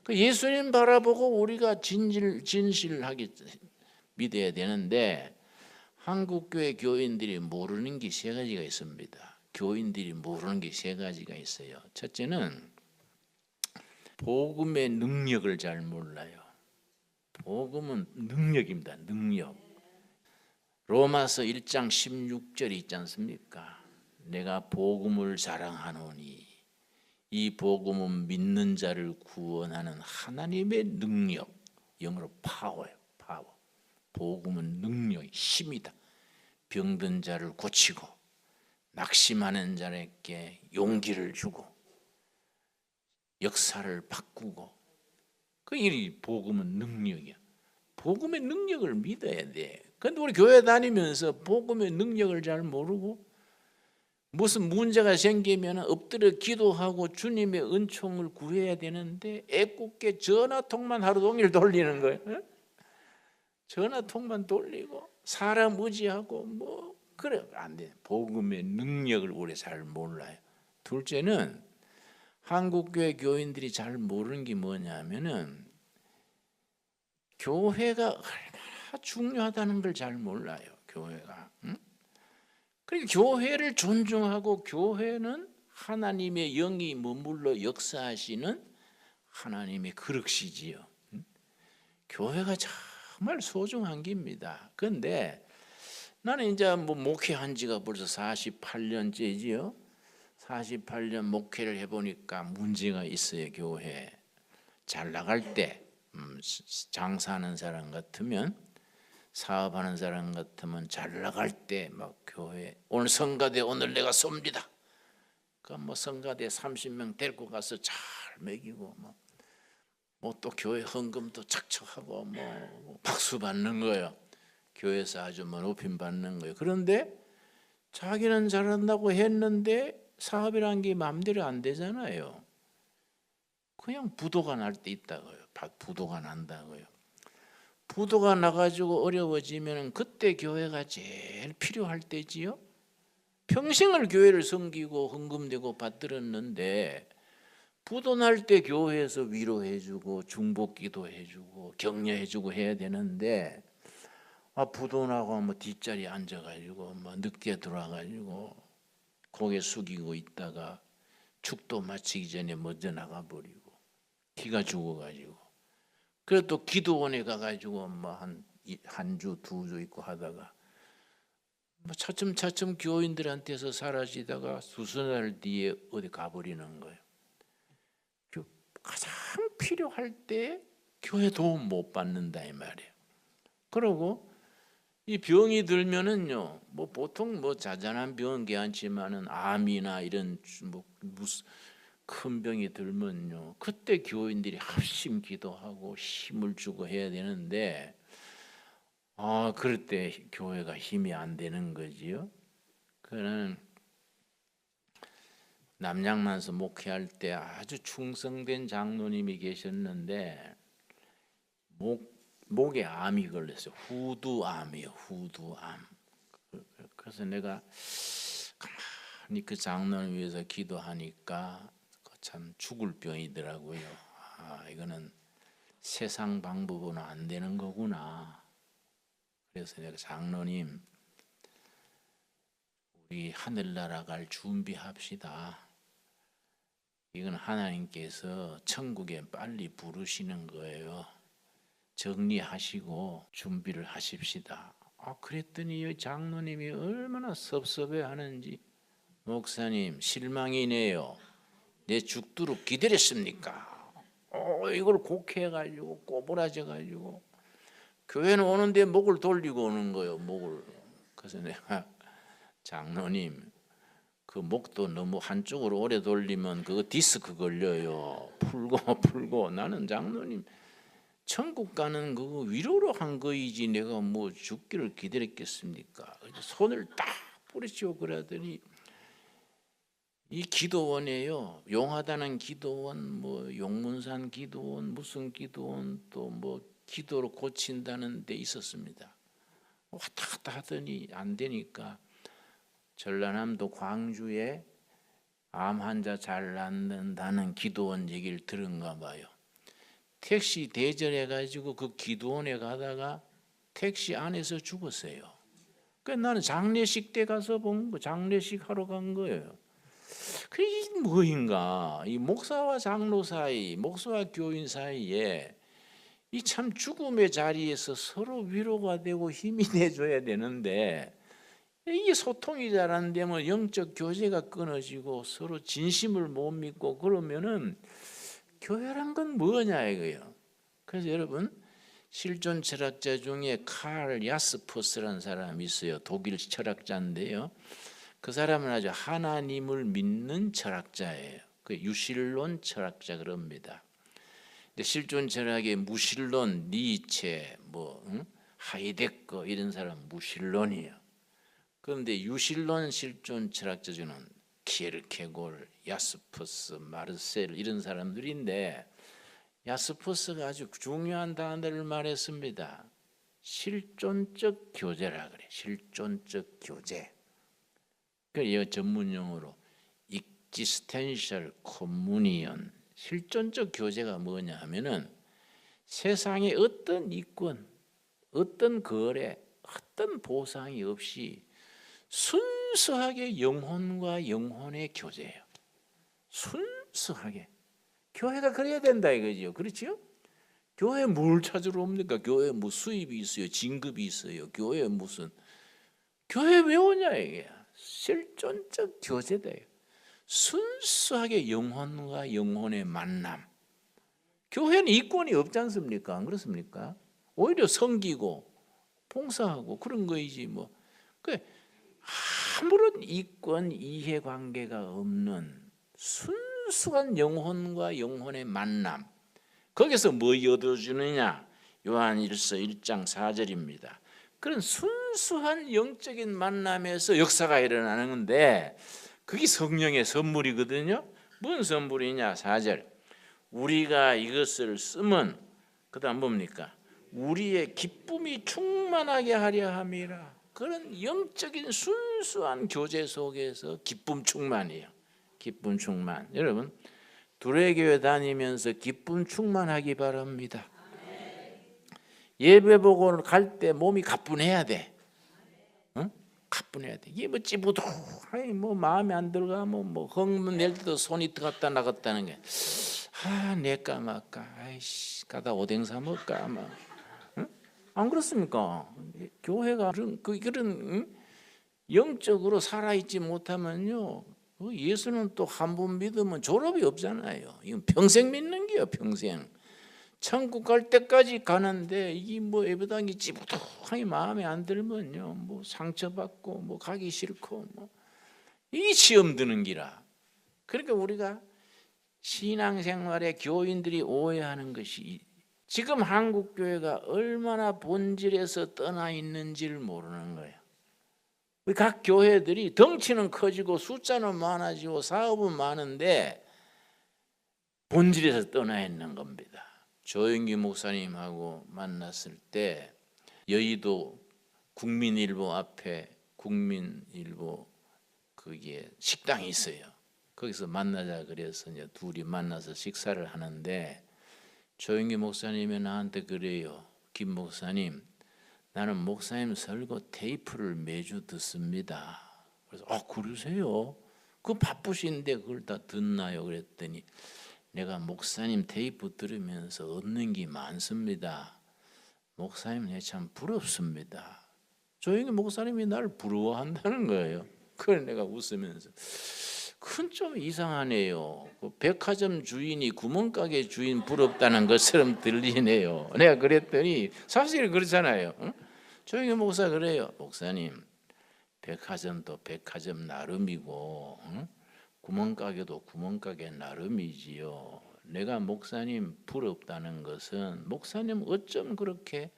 그 예수님 바라보고 우리가 진실하게 믿어야 되는데 한국교회 교인들이 모르는 게 세 가지가 있습니다. 교인들이 모르는 게 세 가지가 있어요. 첫째는 복음의 능력을 잘 몰라요. 복음은 능력입니다. 능력. 로마서 1장 16절이 있지 않습니까? 내가 복음을 자랑하노니 이 복음은 믿는 자를 구원하는 하나님의 능력, 영어로 파워예요. 파워. 복음은 능력이 힘이다. 병든 자를 고치고 낙심하는 자에게 용기를 주고 역사를 바꾸고 그 일이 복음은 능력이야. 복음의 능력을 믿어야 돼. 그런데 우리 교회 다니면서 복음의 능력을 잘 모르고 무슨 문제가 생기면 엎드려 기도하고 주님의 은총을 구해야 되는데 애꿎게 전화통만 하루 종일 돌리는 거예요. 전화통만 돌리고 사람 의지하고 뭐 그래 안 돼. 복음의 능력을 우리 잘 몰라요. 둘째는 한국교회 교인들이 잘 모르는 게 뭐냐면은 교회가 얼마나 중요하다는 걸 잘 몰라요. 교회가. 그러니까 교회를 존중하고 교회는 하나님의 영이 머물러 역사하시는 하나님의 그릇이지요. 교회가 정말 소중한 겁니다. 그런데 나는 이제 뭐 목회한 지가 벌써 48년째지요. 48년 목회를 해보니까 문제가 있어요. 교회 잘 나갈 때 장사하는 사람 같으면 사업하는 사람 같으면 잘 나갈 때 막 교회 오늘 성가대 오늘 내가 쏩니다. 그럼 뭐 성가대 30명 데리고 가서 잘 먹이고 뭐 또 교회 헌금도 착척하고 뭐 박수 받는 거예요. 교회에서 아주 뭐 높임 받는 거예요. 그런데 자기는 잘한다고 했는데 사업이라는 게 마음대로 안 되잖아요. 그냥 부도가 날 때 있다고요. 부도가 난다고요. 부도가 나가지고 어려워지면 그때 교회가 제일 필요할 때지요. 평생을 교회를 섬기고 헌금되고 받들었는데 부도 날 때 교회에서 위로해주고 중보기도 해주고 격려해주고 해야 되는데 부도 나고 뭐 뒷자리에 앉아가지고 뭐 늦게 들어와가지고 고개 숙이고 있다가 축도 마치기 전에 먼저 나가버리고 기가 죽어가지고 그래도 또 기도원에 가가지고 뭐 한 주, 2주 있고 하다가 뭐 차츰차츰 교인들한테서 사라지다가 수천 날 뒤에 어디 가버리는 거예요. 가장 필요할 때 교회 도움 못 받는다 이 말이에요. 그러고 이 병이 들면은요, 뭐 보통 뭐 자잘한 병은 괜찮지만은 암이나 이런 뭐 무슨 큰 병이 들면요, 그때 교인들이 합심 기도하고 힘을 주고 해야 되는데, 그럴 때 교회가 힘이 안 되는 거지요. 그는 남양만서 목회할 때 아주 충성된 장로님이 계셨는데 목에 암이 걸렸어요. 후두암이에요. 후두암. 그래서 내가 가만히 그 장로를 위해서 기도하니까 참 죽을 병이더라고요. 이거는 세상 방법은 안 되는 거구나. 그래서 내가 장로님, 우리 하늘나라 갈 준비합시다. 이건 하나님께서 천국에 빨리 부르시는 거예요. 정리하시고 준비를 하십시다. 그랬더니 이 장로님이 얼마나 섭섭해하는지, 목사님 실망이네요. 내 죽도록 기다렸습니까? 이걸 곡해가지고 꼬부라져가지고 교회는 오는데 목을 돌리고 오는 거예요. 목을. 그래서 내가 장로님, 그 목도 너무 한쪽으로 오래 돌리면 그거 디스크 걸려요. 풀고 나는 장로님 천국 가는 그거 위로로 한 거이지 내가 뭐 죽기를 기다렸겠습니까? 손을 딱 뿌리치고 그러더니 이 기도원이에요. 용하다는 기도원, 뭐 용문산 기도원, 무슨 기도원, 또 뭐 기도로 고친다는 데 있었습니다. 왔다 갔다 하더니 안 되니까 전라남도 광주에 암 환자 잘 낫는다는 기도원 얘기를 들은가 봐요. 택시 대절해가지고 그 기도원에 가다가 택시 안에서 죽었어요. 그래서 나는 장례식 때 가서 본 거, 장례식 하러 간 거예요. 그게 뭐인가? 이 목사와 장로 사이, 목사와 교인 사이에 이 참 죽음의 자리에서 서로 위로가 되고 힘이 돼줘야 되는데, 이게 소통이 잘 안 되면 영적 교제가 끊어지고 서로 진심을 못 믿고 그러면은 교회란 건 뭐냐 이거예요. 그래서 여러분, 실존 철학자 중에 칼 야스퍼스라는 사람이 있어요. 독일 철학자인데요. 그 사람은 아주 하나님을 믿는 철학자예요. 그 유실론 철학자 그럽니다. 근데 실존 철학의 무실론, 니체, 하이데거 이런 사람 무실론이에요. 그런데 유실론 실존 철학자 중에는 키에르케골, 야스퍼스, 마르셀 이런 사람들인데, 야스퍼스가 아주 중요한 단어를 말했습니다. 실존적 교제라 그래. 실존적 교제. 그 전문 용어로 existential communion. 실존적 교제가 뭐냐 하면은 세상에 어떤 이권, 어떤 거래, 어떤 보상이 없이 순수하게 영혼과 영혼의 교제예요. 순수하게. 교회가 그래야 된다 이거죠. 그렇죠? 교회 뭘 찾으러 옵니까? 교회 뭐 수입이 있어요, 진급이 있어요. 교회 무슨 교회 왜 오냐 이게. 실존적 교제다. 순수하게 영혼과 영혼의 만남. 교회는 이권이 없지 않습니까? 안 그렇습니까? 오히려 섬기고 봉사하고 그런 거이지 뭐. 아무런 이권 이해관계가 없는 순수한 영혼과 영혼의 만남. 거기서 뭐 얻어주느냐? 요한일서 1장 4절입니다. 그런 순수한 영적인 만남에서 역사가 일어나는 건데, 그게 성령의 선물이거든요. 무슨 선물이냐? 4절. 우리가 이것을 쓰면 그 다음 뭡니까? 우리의 기쁨이 충만하게 하려 함이라. 그런 영적인 순수한 교제 속에서 기쁨 충만이에요. 기쁨 충만. 여러분, 두레교회 다니면서 기쁨 충만하기 바랍니다. 예배 보고 갈 때 몸이 가뿐해야 돼. 응? 가뿐해야 돼. 이게 뭐 찌부둥하니 뭐 마음에 안 들어가면 뭐 흥분 낼 때도 손이 들어갔다 나갔다는 게, 내까 말까, 아이씨 가다 오뎅 사 먹을까 막. 안 그렇습니까? 교회가 그런 응? 영적으로 살아있지 못하면요, 예수는 또 한 번 믿으면 졸업이 없잖아요. 이건 평생 믿는 게요, 평생. 천국 갈 때까지 가는데 이게 뭐 예배당이 찌부둥하게 마음에 안 들면요, 뭐 상처받고 뭐 가기 싫고 뭐 이 시험 드는 기라. 그러니까 우리가 신앙생활에 교인들이 오해하는 것이 지금 한국 교회가 얼마나 본질에서 떠나 있는지를 모르는 거예요. 각 교회들이 덩치는 커지고 숫자는 많아지고 사업은 많은데 본질에서 떠나 있는 겁니다. 조영기 목사님하고 만났을 때 여의도 국민일보 앞에 국민일보 거기에 식당이 있어요. 거기서 만나자 그래서 이제 둘이 만나서 식사를 하는데 조영기 목사님이 나한테 그래요. 김 목사님, 나는 목사님 설교 테이프를 매주 듣습니다. 그래서 그러세요? 그 바쁘신데 그걸 다 듣나요? 그랬더니 내가 목사님 테이프 들으면서 얻는 게 많습니다. 목사님 내 참 부럽습니다. 조영기 목사님이 나를 부러워한다는 거예요. 그걸 내가 웃으면서 그건 좀 이상하네요. 그 백화점 주인이 구멍가게 주인 부럽다는 것처럼 들리네요. 내가 그랬더니 사실 그렇잖아요. 응? 조영기 목사 그래요. 목사님, 백화점도 백화점 나름이고 구멍가게도 구멍가게 나름이지요. 내가 목사님 부럽다는 것은 목사님 어쩜 그렇게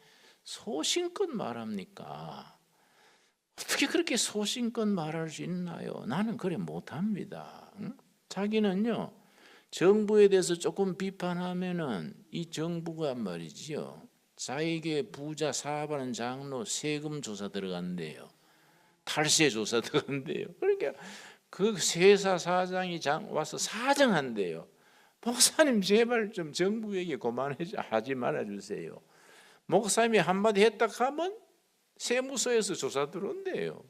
소신껏 말합니까? 어떻게 그렇게 소신껏 말할 수 있나요? 나는 그래 못합니다. 자기는요, 정부에 대해서 조금 비판하면은 이 정부가 말이지요, 자기에게 부자 사업하는 장로 세금 조사 들어간대요. 탈세 조사 들어간대요. 그러니까 그 세사 사장이 와서 사정한대요. 목사님 제발 좀 정부에게 하지 말아주세요. 목사님이 한마디 했다 하면 세무서에서 조사 들어온대요.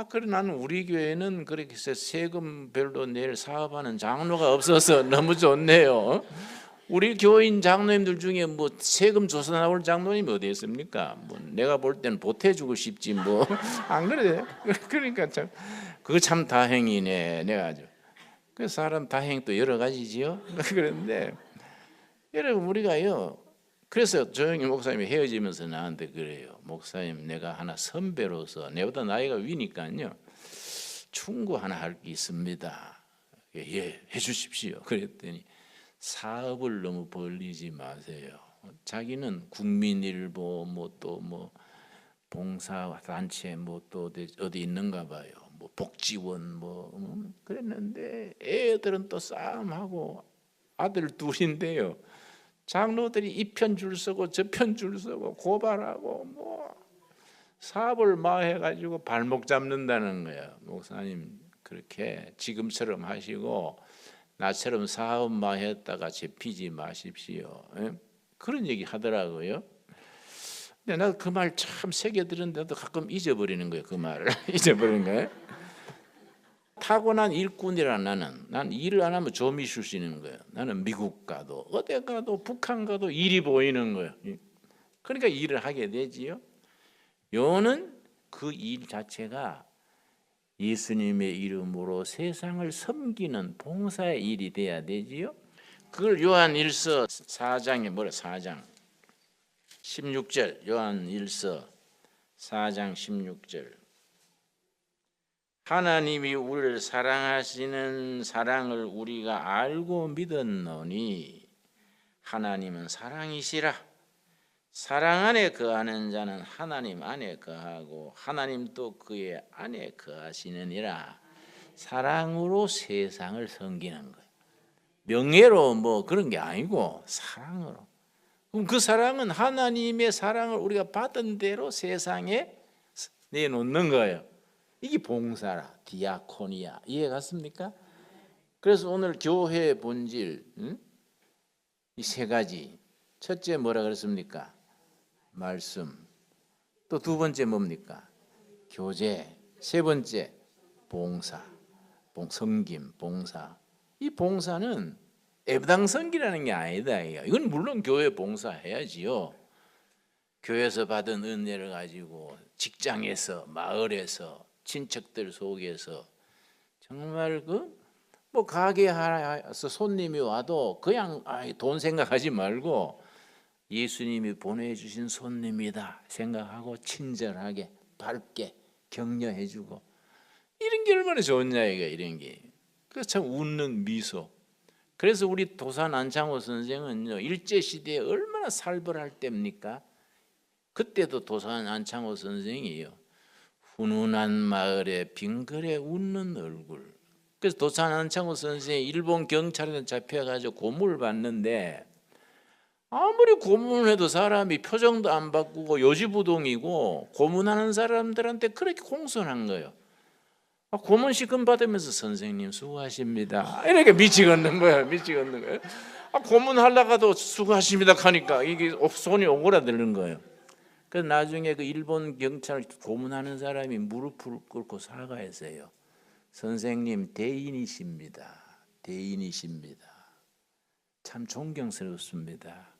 그래 나는 우리 교회는 그렇게 해서 세금 별로 낼 사업하는 장로가 없어서 너무 좋네요. 우리 교인 장로님들 중에 뭐 세금 조사 나올 장로님이 어디 있습니까? 뭐 내가 볼 때는 보태주고 싶지 뭐 안 그래? 그러니까 참 그거 참 다행이네. 내가 아주 그 사람 다행도 여러 가지지요. 그런데 여러분 우리가요. 그래서 조영기 목사님이 헤어지면서 나한테 그래요. 목사님, 내가 하나 선배로서 내보다 나이가 위니까요, 충고 하나 할 게 있습니다. 예, 해주십시오. 그랬더니 사업을 너무 벌리지 마세요. 자기는 국민일보 뭐 또 뭐 봉사단체 뭐 또 어디 있는가 봐요. 뭐 복지원 뭐 그랬는데 애들은 또 싸움하고 아들 둘인데요. 장로들이 이 편 줄 서고 저 편 줄 서고 고발하고 뭐 사업을 마해가지고 발목 잡는다는 거야. 목사님 그렇게 지금처럼 하시고 나처럼 사업 마했다가 잡히지 마십시오. 그런 얘기 하더라고요. 근데 나도 그 말 참 새겨 들었는데도 가끔 잊어버리는 거예요. 그 말을 잊어버리는 거예요. 타고난 일꾼이라 난 일을 안 하면 좀이 쉴 수 있는 거예요. 나는 미국 가도 어디 가도 북한 가도 일이 보이는 거예요. 그러니까 일을 하게 되지요. 요는 그 일 자체가 예수님의 이름으로 세상을 섬기는 봉사의 일이 돼야 되지요. 그걸 요한일서 4장에 4장 16절 요한일서 4장 16절 하나님이 우리를 사랑하시는 사랑을 우리가 알고 믿었노니 하나님은 사랑이시라. 사랑 안에 거하는 자는 하나님 안에 거하고 하나님도 그의 안에 거하시느니라. 사랑으로 세상을 섬기는 거예요. 명예로 뭐 그런 게 아니고 사랑으로. 그럼 그 사랑은 하나님의 사랑을 우리가 받은 대로 세상에 내놓는 거예요. 이게 봉사라, 디아코니아. 이해 갔습니까? 그래서 오늘 교회의 본질 이 세 가지. 첫째 뭐라 그랬습니까? 말씀. 또 두 번째 뭡니까? 교제. 세 번째 봉사. 섬김, 봉사. 이 봉사는 애부당 섬기라는 게 아니다. 이건 물론 교회 봉사해야지요. 교회에서 받은 은혜를 가지고 직장에서, 마을에서, 친척들 속에서 정말 뭐 가게 하나서 손님이 와도 그냥 돈 생각하지 말고 예수님이 보내주신 손님이다 생각하고 친절하게 밝게 격려해주고, 이런 게 얼마나 좋냐 이거, 이런 게. 그래서 참 웃는 미소. 그래서 우리 도산 안창호 선생은요, 일제 시대에 얼마나 살벌할 때입니까? 그때도 도산 안창호 선생이요, 훈훈한 마을에 빙그레 웃는 얼굴. 그래서 도산 안창호 선생이 일본 경찰에 잡혀가지고 고문을 받는데, 아무리 고문을 해도 사람이 표정도 안 바꾸고 요지부동이고, 고문하는 사람들한테 그렇게 공손한 거예요. 고문 시금 받으면서 선생님 수고하십니다 이렇게 미치겠는 거예요. 미치겠는 거예요. 고문하려가도 수고하십니다 하니까 이게 손이 오그라드는 거예요. 그래서 나중에 그 일본 경찰 고문하는 사람이 무릎을 꿇고 사과했어요. 선생님 대인이십니다. 대인이십니다. 참 존경스럽습니다.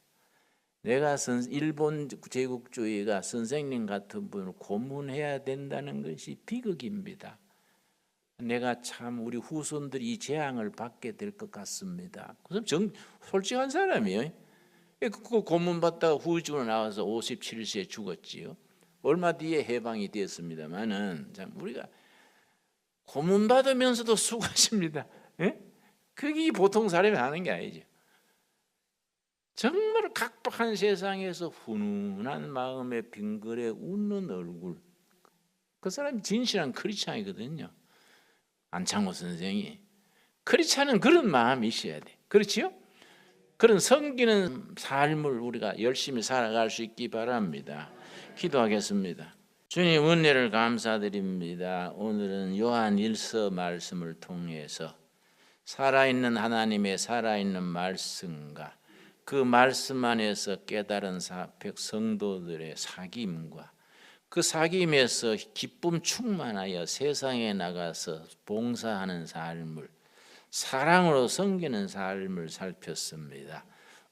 내가 일본 제국주의가 선생님 같은 분을 고문해야 된다는 것이 비극입니다. 내가 참 우리 후손들이 이 재앙을 받게 될 것 같습니다. 그럼 솔직한 사람이에요. 그 고문 받다가 후유증으로 나와서 57세에 죽었지요. 얼마 뒤에 해방이 되었습니다만은, 참 우리가 고문 받으면서도 수고하십니다. 예? 그게 보통 사람이 하는 게 아니죠. 정말 각박한 세상에서 훈훈한 마음에 빙그레 웃는 얼굴. 그 사람이 진실한 크리스찬이거든요. 안창호 선생이. 크리스찬은 그런 마음이 있어야 돼. 그렇지요? 그런 섬기는 삶을 우리가 열심히 살아갈 수 있기 바랍니다. 기도하겠습니다. 주님 은혜를 감사드립니다. 오늘은 요한 1서 말씀을 통해서 살아있는 하나님의 살아있는 말씀과 그 말씀 안에서 깨달은 성도들의 사귐과 그 사귐에서 기쁨 충만하여 세상에 나가서 봉사하는 삶을, 사랑으로 섬기는 삶을 살폈습니다.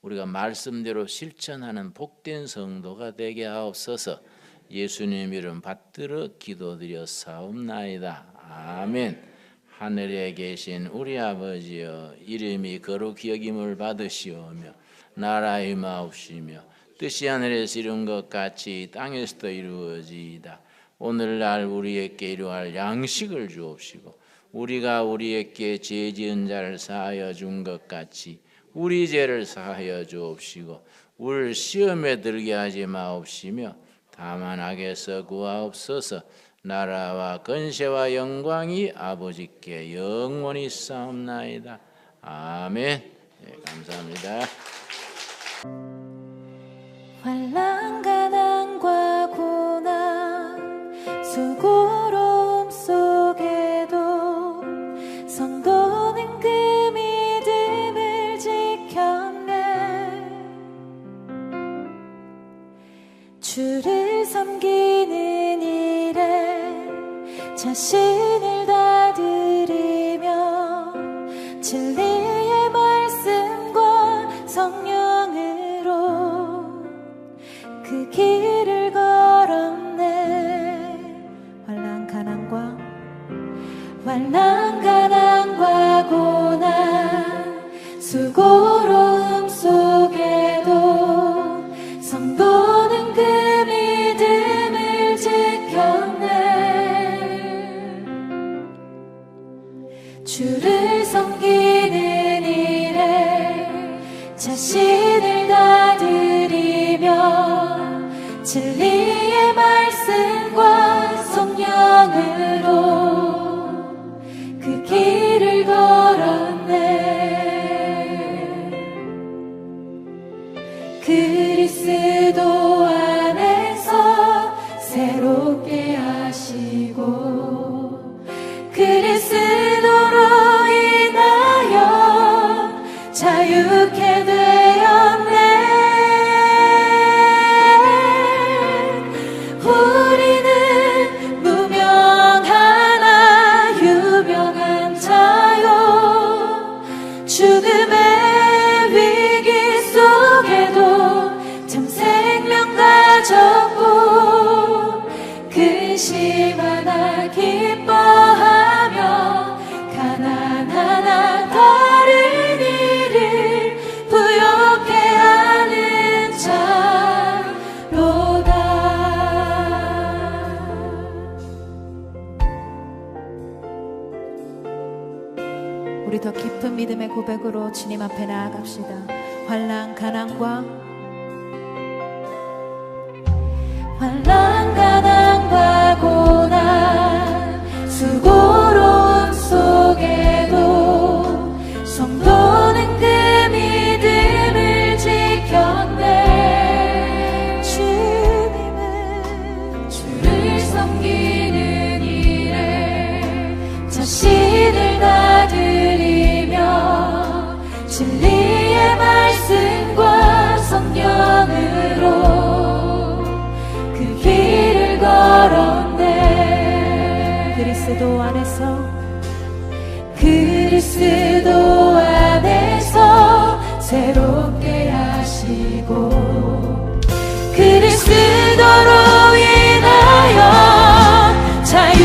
우리가 말씀대로 실천하는 복된 성도가 되게 하옵소서. 예수님 이름 받들어 기도드렸사옵나이다. 아멘. 하늘에 계신 우리 아버지여, 이름이 거룩히 여김을 받으시오며 나라 임하옵시며 뜻이 하늘에서 이룬 것 같이 땅에서도 이루어지이다. 오늘날 우리에게 일용할 양식을 주옵시고 우리가 우리에게 죄 지은 자를 사하여 준 것 같이 우리 죄를 사하여 주옵시고 우리를 시험에 들게 하지 마옵시며 다만 악에서 구하옵소서. 나라와 권세와 영광이 아버지께 영원히 싸움나이다. 아멘. 네, 감사합니다. 환난 가난과 고난 수고로움 속에도 성도는 그 믿음을 지켰네. 주를 섬기는 일에 자신을 다 드리며 진리의 말씀과 성령으로 그 길을 걸었네. 환난 가난과 고난 수고로움 속에도 성도는 그 믿음을 지켰네. 주를 섬기는 일에 자신을 다 드리며 진리의 말씀과 성령으로 그 길을 걸었네. 그리스도 안에서 새롭게 하시고 그리스도로 인하여 자유케 되었네. 우리는 무명하나 유명한 자요. 죽음의 위기 속에도 참 생명 가졌고 근심 하나 길 우리 더 깊은 믿음의 고백으로 주님 앞에 나아갑시다. 환난 가난과 고난 수고로움 속에도 성도는 그 믿음을 지켰네. 주를 섬기는 일에 자신을 다 드리며 진리의 말씀과 성령으로 그 길을 걸었네. 그리스도 안에서 새롭게 하시고 그리스도로 인하여 자유